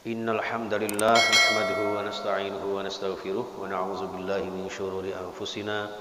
Innal hamdalillah nahmaduhu wa nasta'inuhu wa nastaghfiruh wa na'udzu billahi min shururi anfusina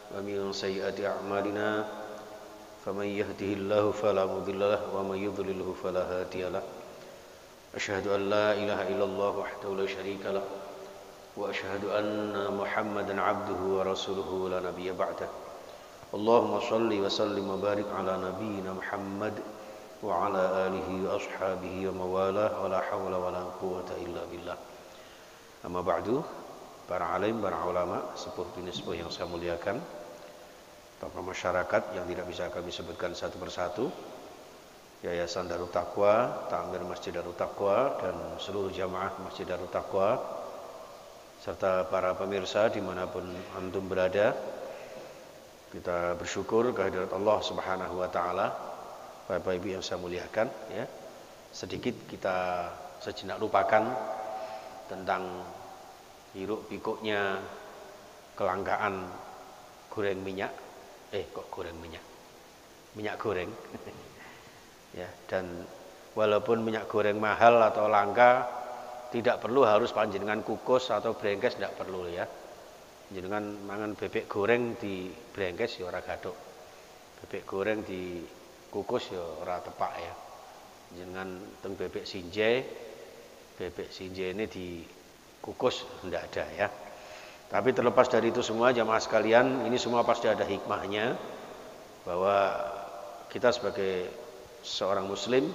wa min sayyiati a'malina faman yahdihillahu fala mudilla lahu wa man yudlilhu fala hadiya lahu asyhadu an la ilaha illallah wahdahu la syarika lahu wa asyhadu anna muhammadan 'abduhu wa rasuluhu la nabiyya ba'dah. Allahumma shalli wa sallim wa barik ala nabiyyina Muhammad wa ala alihi wa ashabihi wa mawalah wa la hawla wa la quwwata illa billah. Amma ba'du, para alim, para ulama, sepuh bini sepuh yang saya muliakan, tokoh masyarakat yang tidak bisa kami sebutkan satu persatu, Yayasan Darut Taqwa, Ta'mir Masjid Darut Taqwa, dan seluruh jamaah Masjid Darut Taqwa, serta para pemirsa dimanapun antum berada. Kita bersyukur kehadirat Allah Subhanahu wa Ta'ala. Bapak Ibu yang saya muliakan, ya, sedikit kita sejenak lupakan tentang hiruk pikuknya kelangkaan goreng minyak. Kok goreng minyak? Minyak goreng. Ya, dan walaupun minyak goreng mahal atau langka, tidak perlu harus panjenengan kukus atau brengkes, tidak perlu ya. Panjenengan mangan bebek goreng di brengkes ya ora gathuk. Bebek goreng di kukus ya ora tepak ya. Jenengan teng bebek sinje ini dikukus ndak ada ya. Tapi terlepas dari itu semua jamaah sekalian, ini semua pasti ada hikmahnya, bahwa kita sebagai seorang muslim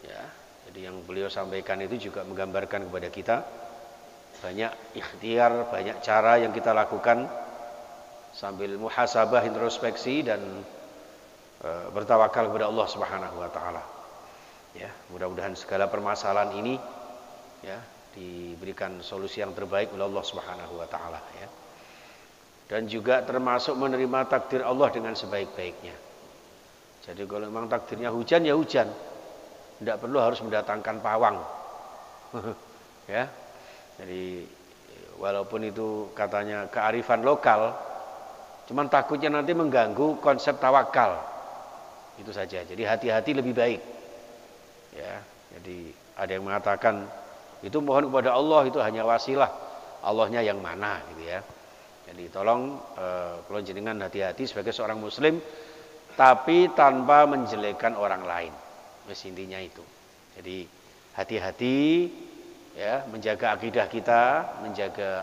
ya, jadi yang beliau sampaikan itu juga menggambarkan kepada kita banyak ikhtiar, banyak cara yang kita lakukan sambil muhasabah, introspeksi, dan bertawakal kepada Allah Subhanahu wa Ta'ala. Ya, mudah-mudahan segala permasalahan ini ya diberikan solusi yang terbaik oleh Allah Subhanahu wa Ta'ala ya. Dan juga termasuk menerima takdir Allah dengan sebaik-baiknya. Jadi kalau memang takdirnya hujan ya hujan. Tidak perlu harus mendatangkan pawang. Ya. Jadi walaupun itu katanya kearifan lokal, cuman takutnya nanti mengganggu konsep tawakal. Itu saja. Jadi hati-hati lebih baik. Ya, jadi ada yang mengatakan itu mohon kepada Allah itu hanya wasilah. Allahnya yang mana gitu ya. Jadi tolong kalau jenengan hati-hati sebagai seorang muslim, tapi tanpa menjelekkan orang lain. Wes intinya itu. Jadi hati-hati ya, menjaga akidah kita, menjaga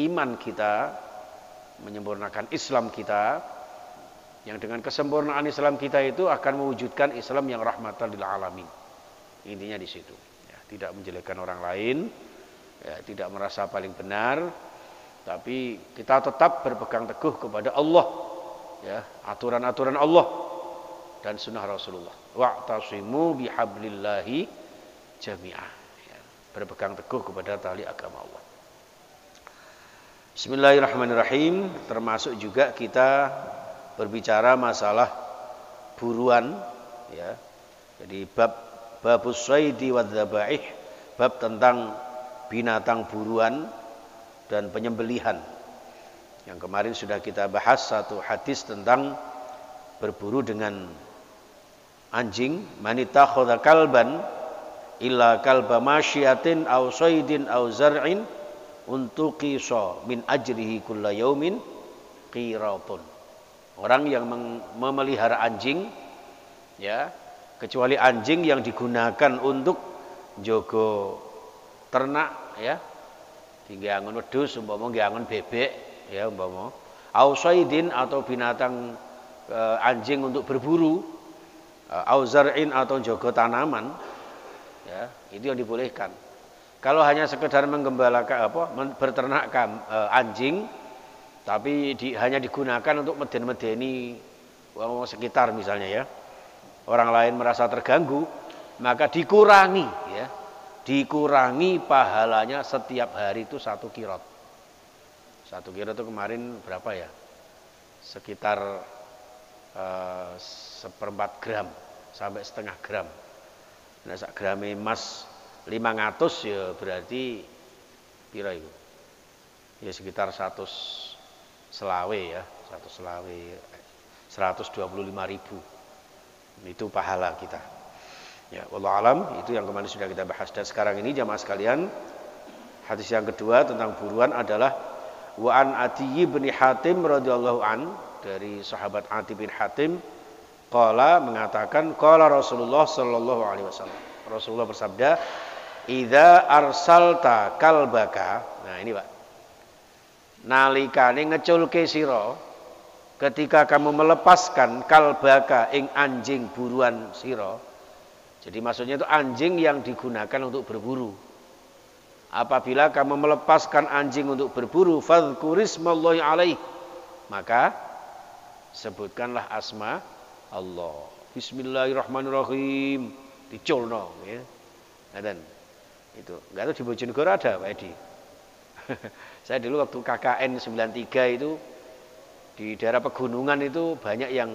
iman kita, menyempurnakan Islam kita. Yang dengan kesempurnaan Islam kita itu akan mewujudkan Islam yang rahmatan lil alamin. Intinya di situ. Ya, tidak menjelekkan orang lain, ya, tidak merasa paling benar, tapi kita tetap berpegang teguh kepada Allah, ya, aturan-aturan Allah dan sunnah Rasulullah. Wa'tasimu bihablillahi jami'ah. Ya, berpegang teguh kepada tali agama Allah. Bismillahirrahmanirrahim. Termasuk juga kita berbicara masalah buruan ya. Jadi babus saidi wadzabaih, bab tentang binatang buruan dan penyembelihan. Yang kemarin sudah kita bahas satu hadis tentang berburu dengan anjing, manitakhadha kalban illa kalba masyiatin aw saidin aw zar'in untuk qisa min ajrihi kulla yaumin qiratun. Orang yang memelihara anjing ya, kecuali anjing yang digunakan untuk jogo ternak ya, tinggal angon wedhus umpama nggih angon bebek ya umpama, ausaidin atau binatang anjing untuk berburu, auzar'in atau jogo tanaman ya, itu yang dibolehkan. Kalau hanya sekedar menggembalakan berternak anjing, tapi hanya digunakan untuk meden-medeni orang sekitar misalnya ya, orang lain merasa terganggu, maka dikurangi ya, dikurangi pahalanya setiap hari itu 1 kirot. 1 kirot itu kemarin berapa ya, sekitar 1/4 gram sampai setengah gram. Nah, sak grame emas 500 ya berarti pira itu ya, sekitar 100 selawe ya, 100 selawe 125.000. Itu pahala kita. Ya, wallahu alam, itu yang kemarin sudah kita bahas. Dan sekarang ini jamaah sekalian, hadis yang kedua tentang buruan adalah wa an Adi bin Hatim radhiyallahu an, dari sahabat Adi bin Hatim, qala mengatakan qala Rasulullah sallallahu alaihi wasallam. Rasulullah bersabda, "Idza arsalta kalbaka." Nah, ini Pak. Nalikane ngeculke sira, ketika kamu melepaskan kalbaka ing anjing buruan sira. Jadi maksudnya itu anjing yang digunakan untuk berburu. Apabila kamu melepaskan anjing untuk berburu, fadhkurismallahi alaih, maka sebutkanlah asma Allah. Bismillahirrahmanirrahim. Diculno ya. Dan itu enggak tahu di Bojonegoro ada Pak Edi. Saya dulu waktu KKN 93 itu di daerah pegunungan itu banyak yang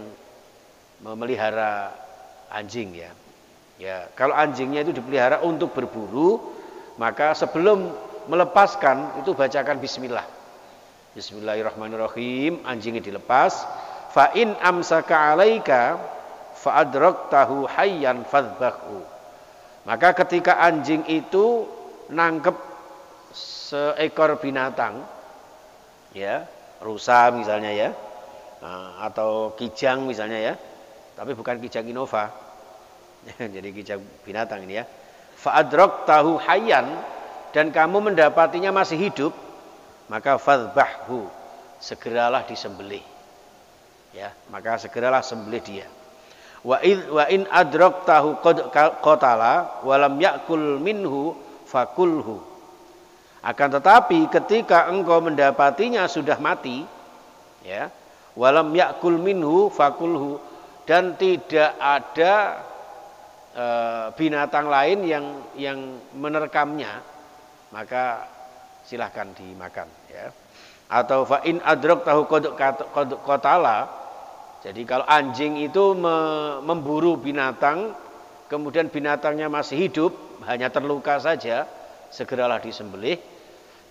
memelihara anjing ya. Ya, kalau anjingnya itu dipelihara untuk berburu, maka sebelum melepaskan itu bacakan bismillah. Bismillahirrahmanirrahim, anjingnya dilepas. Fa in amsaka 'alaika fa adraktahu hayyan fadhbahu. Maka ketika anjing itu nangkep seekor binatang, ya, rusa misalnya ya, atau kijang misalnya ya, tapi bukan kijang Innova. Jadi kijang binatang ini ya. Fa'adrok tahu hayyan, dan kamu mendapatinya masih hidup, maka fadhbahhu, segeralah disembelih. Ya, maka segeralah sembelih dia. Wa in adrok tahu qatala walam yakul minhu fakulhu. Akan tetapi ketika engkau mendapatinya sudah mati, ya, walam yakul minhu fakulhu, dan tidak ada binatang lain yang menerkamnya, maka silahkan dimakan ya. Atau fa in adraktahu qatala, jadi kalau anjing itu memburu binatang kemudian binatangnya masih hidup, hanya terluka saja, segeralah disembelih.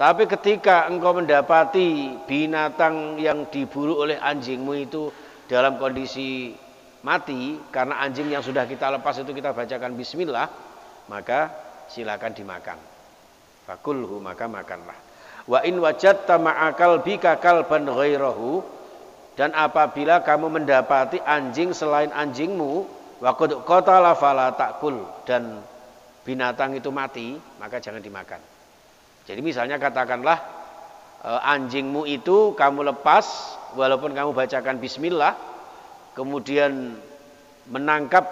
Tapi ketika engkau mendapati binatang yang diburu oleh anjingmu itu dalam kondisi mati, karena anjing yang sudah kita lepas itu kita bacakan bismillah, maka silakan dimakan. Fakulhu, maka makanlah. Wa in wajadta ma'akal bika kalban ghairahu, dan apabila kamu mendapati anjing selain anjingmu, wa qad qatala fala ta'kul, dan binatang itu mati, maka jangan dimakan. Jadi misalnya katakanlah anjingmu itu kamu lepas walaupun kamu bacakan bismillah, kemudian menangkap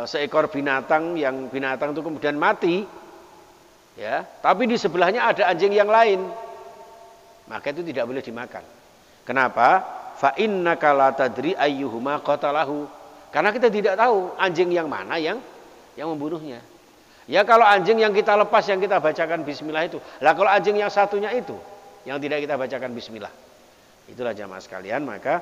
seekor binatang, yang binatang itu kemudian mati, ya, tapi di sebelahnya ada anjing yang lain, maka itu tidak boleh dimakan. Kenapa? Fa innaka la tadri ayyuhuma qatalahu, karena kita tidak tahu anjing yang mana yang membunuhnya. Ya, kalau anjing yang kita lepas yang kita bacakan bismillah itu, lah kalau anjing yang satunya itu yang tidak kita bacakan bismillah, itulah jamaah sekalian, maka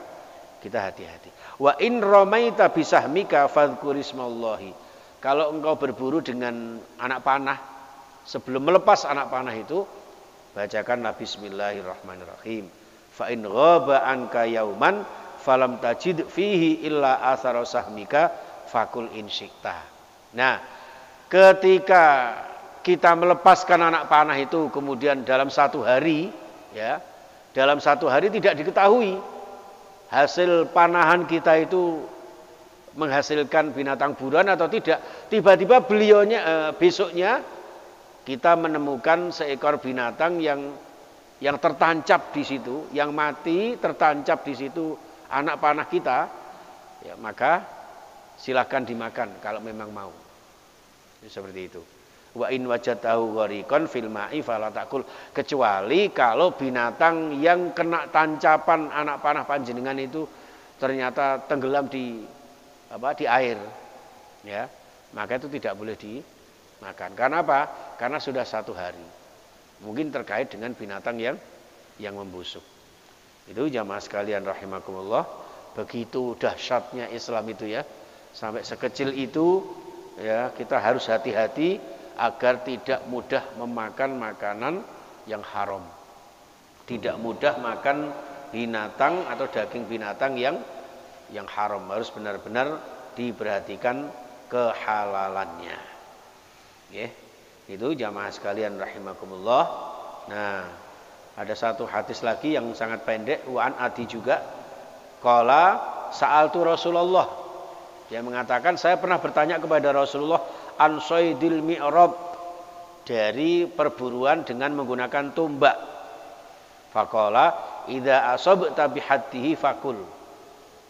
kita hati-hati. Wa in ramaita bisahmika fadhkurismallahi. Kalau engkau berburu dengan anak panah, sebelum melepas anak panah itu bacakanlah bismillahirrahmanirrahim. Fa in ghaba anka yauman falam tajid fihi illa athara sahmika fakul in syi'ta. Nah, ketika kita melepaskan anak panah itu kemudian dalam satu hari, ya, dalam satu hari tidak diketahui hasil panahan kita itu menghasilkan binatang buruan atau tidak. Tiba-tiba besoknya kita menemukan seekor binatang yang tertancap di situ, yang mati tertancap di situ anak panah kita, ya, maka silahkan dimakan kalau memang mau. Seperti itu. Wa in wajadtahu ghariqan fil ma'i fala ta'kul, kecuali kalau binatang yang kena tancapan anak panah panjenengan itu ternyata tenggelam di air, ya, maka itu tidak boleh dimakan. Karena apa? Karena sudah satu hari. Mungkin terkait dengan binatang yang membusuk. Itu jamaah sekalian rahimakumullah, begitu dahsyatnya Islam itu ya, sampai sekecil itu ya, kita harus hati-hati agar tidak mudah memakan makanan yang haram, tidak mudah makan binatang atau daging binatang yang haram. Harus benar-benar diperhatikan kehalalannya. Ya, itu jamaah sekalian rahimakumullah. Nah, ada satu hadis lagi yang sangat pendek, wa an Adi juga. Qala sa'altu Rasulullah. Dia mengatakan saya pernah bertanya kepada Rasulullah an saydil mi'rab, dari perburuan dengan menggunakan tombak. Faqala idza asabta bihaddihi fakul.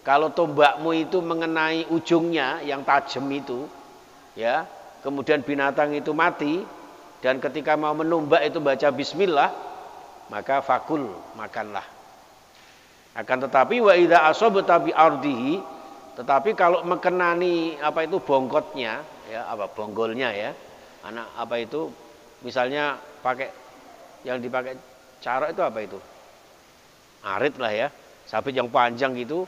Kalau tombakmu itu mengenai ujungnya yang tajam itu, ya, kemudian binatang itu mati dan ketika mau menumbak itu baca bismillah, maka fakul, makanlah. Akan tetapi wa idza asabta bi ardihi, tetapi kalau mengenani apa itu bongkotnya, ya, apa bonggolnya, ya. Anak apa itu misalnya pakai yang dipakai cara itu apa itu? Arit lah ya, sabit yang panjang gitu,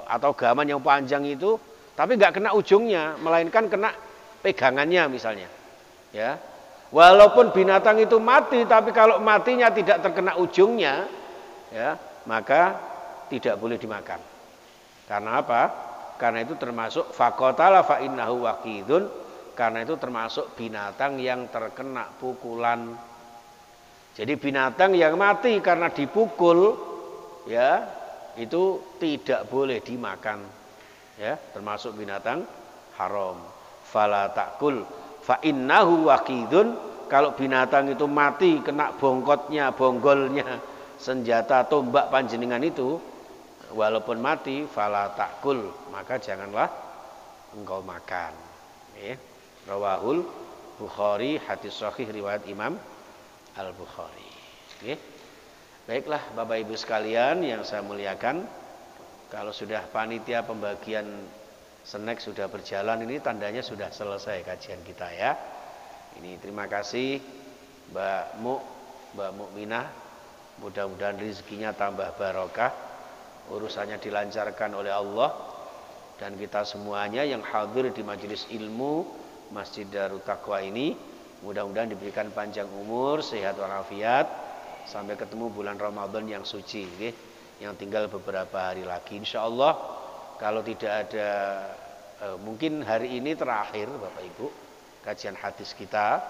atau gaman yang panjang itu, tapi nggak kena ujungnya, melainkan kena pegangannya misalnya, ya. Walaupun binatang itu mati, tapi kalau matinya tidak terkena ujungnya, ya, maka tidak boleh dimakan. Karena apa? Karena itu termasuk faqatala fa innahu waqidun, karena itu termasuk binatang yang terkena pukulan. Jadi binatang yang mati karena dipukul, ya, itu tidak boleh dimakan, ya, termasuk binatang haram. Fala takul fa innahu waqidun, kalau binatang itu mati kena bongkotnya, bonggolnya senjata tombak panjenengan itu, walaupun mati, fala takul, maka janganlah engkau makan. Ya. Rawahul Bukhari, hadis sahih riwayat Imam Al-Bukhari. Ya. Baiklah Bapak Ibu sekalian yang saya muliakan, kalau sudah panitia pembagian snack sudah berjalan, ini tandanya sudah selesai kajian kita, ya. Ini terima kasih Mbak Mukminah, mudah-mudahan rezekinya tambah barokah, urusannya dilancarkan oleh Allah, dan kita semuanya yang hadir di majelis ilmu Masjid Darut Taqwa ini mudah-mudahan diberikan panjang umur, sehat walafiat, sampai ketemu bulan Ramadan yang suci, okay? Yang tinggal beberapa hari lagi insyaallah. Kalau tidak ada mungkin hari ini terakhir Bapak Ibu kajian hadis kita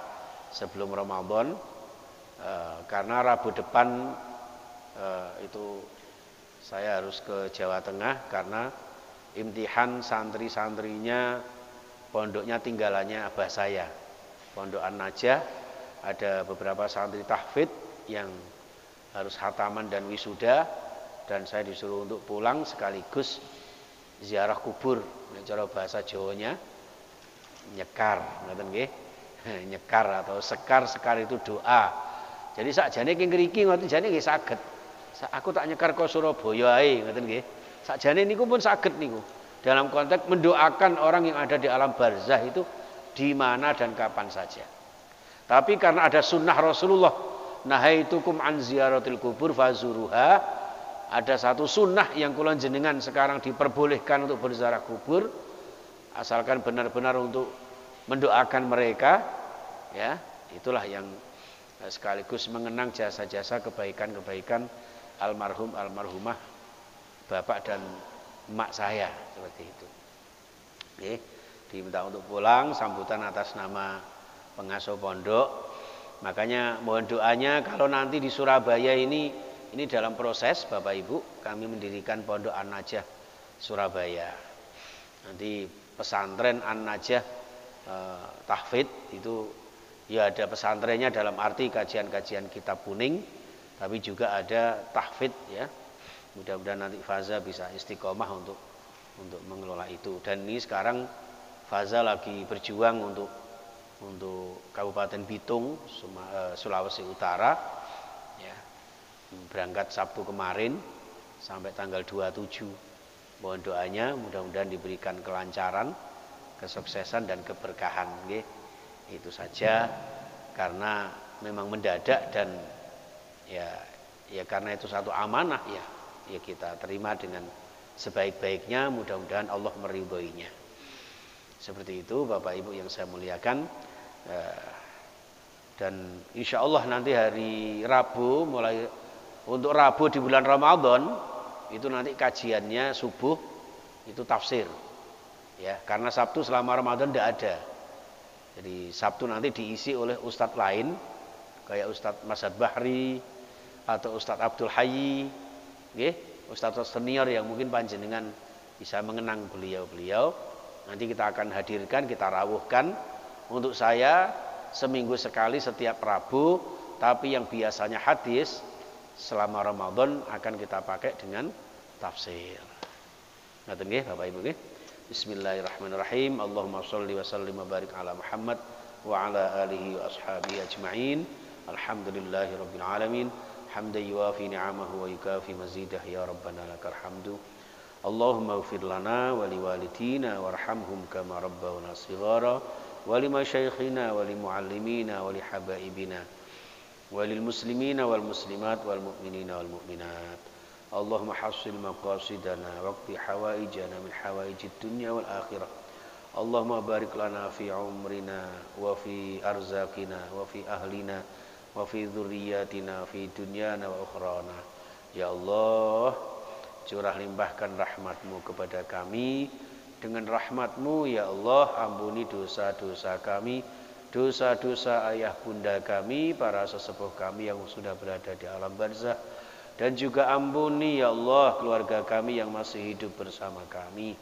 sebelum Ramadan, karena Rabu depan itu saya harus ke Jawa Tengah karena imtihan santri-santrinya, pondoknya tinggalannya abah saya, Pondok An-Najah. Ada beberapa santri tahfidz yang harus khataman dan wisuda, dan saya disuruh untuk pulang sekaligus ziarah kubur. Cara bahasa Jawanya nyekar, ngoten nggih. Nyekar atau sekar itu doa. Jadi sakjane ki ngriki ngoten jane nggih saged. Aku tak nyekar ke Surabaya ae, ngoten nggih. Sakjane niku pun saged niku. Dalam konteks mendoakan orang yang ada di alam barzah itu di mana dan kapan saja. Tapi karena ada sunnah Rasulullah, nahaitukum an ziyaratil kubur fazuruha, ada satu sunnah yang kula jenengan sekarang diperbolehkan untuk berziarah kubur, asalkan benar-benar untuk mendoakan mereka, ya. Itulah yang sekaligus mengenang jasa-jasa kebaikan-kebaikan almarhum almarhumah bapak dan emak saya, seperti itu. Oke, diminta untuk pulang sambutan atas nama pengasuh pondok. Makanya mohon doanya kalau nanti di Surabaya ini dalam proses Bapak Ibu, kami mendirikan Pondok An-Najah Surabaya. Nanti pesantren An-Najah tahfidz itu ya, ada pesantrennya dalam arti kajian-kajian kitab kuning, tapi juga ada tahfidz, ya. Mudah-mudahan nanti Faza bisa istiqomah untuk mengelola itu. Dan ini sekarang Faza lagi berjuang untuk Kabupaten Bitung, Sulawesi Utara, ya. Berangkat Sabtu kemarin sampai tanggal 27. Mohon doanya mudah-mudahan diberikan kelancaran, kesuksesan dan keberkahan, nggih. Itu saja, karena memang mendadak dan ya karena itu satu amanah, ya kita terima dengan sebaik-baiknya, mudah-mudahan Allah meridhoinya. Seperti itu Bapak Ibu yang saya muliakan. Dan insya Allah nanti hari Rabu, mulai untuk Rabu di bulan Ramadan itu nanti kajiannya subuh itu tafsir. Ya, karena Sabtu selama Ramadan tidak ada. Jadi Sabtu nanti diisi oleh ustadz lain, kayak Ustadz Masad Bahri atau Ustadz Abdul Hayy, ustadz senior yang mungkin panjenengan bisa mengenang beliau-beliau. Nanti kita akan hadirkan, kita rawuhkan. Untuk saya seminggu sekali setiap Rabu, tapi yang biasanya hadis selama Ramadan akan kita pakai dengan tafsir. Ngaten nggih Bapak Ibu nggih. Bismillahirrahmanirrahim. Allahumma shalli wa sallim wa barik ala Muhammad wa ala alihi wa ashabihi ajma'in. Alhamdulillahirabbil alamin. Hamdan yuwafi ni'amahu wa yukafi mazidah ya rabbana lakal hamdu. Allahumma ighfir lana wa liwalidina warhamhum kama rabbawna shighara wa limasyayikhina wa limuallimina wa lihabaibina wa lil muslimina wal muslimat wal mu'minina wal mu'minat. Allahumma hassil maqasidana waqti hawaijana min hawaijid dunya wal akhirah. Allahumma barik lana fi umrina wa fi arzaqina wa fi ahlina wa fi dzurriyyatina fi dunyana wa ukhrana. Ya Allah, curah limpahkan rahmat-Mu kepada kami. Dengan rahmat-Mu ya Allah, ampuni dosa-dosa kami, dosa-dosa ayah bunda kami, para sesepuh kami yang sudah berada di alam barzah. Dan juga ampuni ya Allah keluarga kami yang masih hidup bersama kami.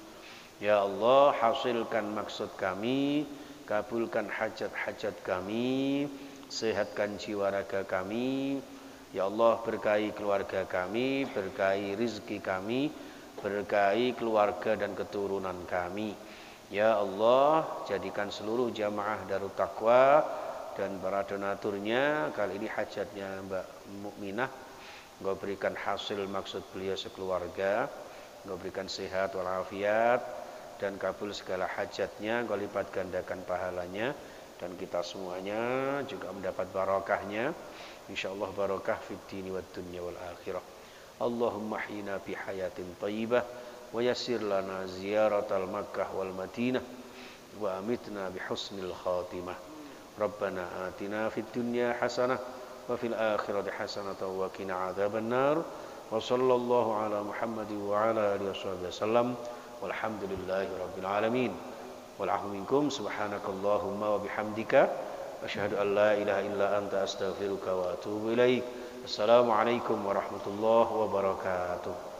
Ya Allah, hasilkan maksud kami, kabulkan hajat-hajat kami, sehatkan jiwa raga kami. Ya Allah, berkahi keluarga kami, berkahi rizki kami, berkahi keluarga dan keturunan kami. Ya Allah, jadikan seluruh jamaah Darut Taqwa dan para donaturnya, kali ini hajatnya Mbak Mukminah, Engkau berikan hasil maksud beliau sekeluarga, Engkau berikan sehat walafiat dan kabul segala hajatnya, Engkau lipat gandakan pahalanya, dan kita semuanya juga mendapat barokahnya, insyaallah barokah fid dini wad dunya wal akhirah. Allahumma hina bi hayatin thayyibah wa yassir lana ziyaratal Makkah wal Madinah wa amitna bi husnil khatimah. Rabbana atina fid dunya hasanah wa fil akhirati hasanatan wa qina adzabannar. Wa sallallahu ala Muhammad wa ala alihi wasallam. Walhamdulillahi rabbil alamin. Wal afwu minkum subhanakallahumma wa bihamdika asyhadu an la ilaha illa anta astaghfiruka wa atubu ilaik. Assalamualaikum warahmatullahi wabarakatuh.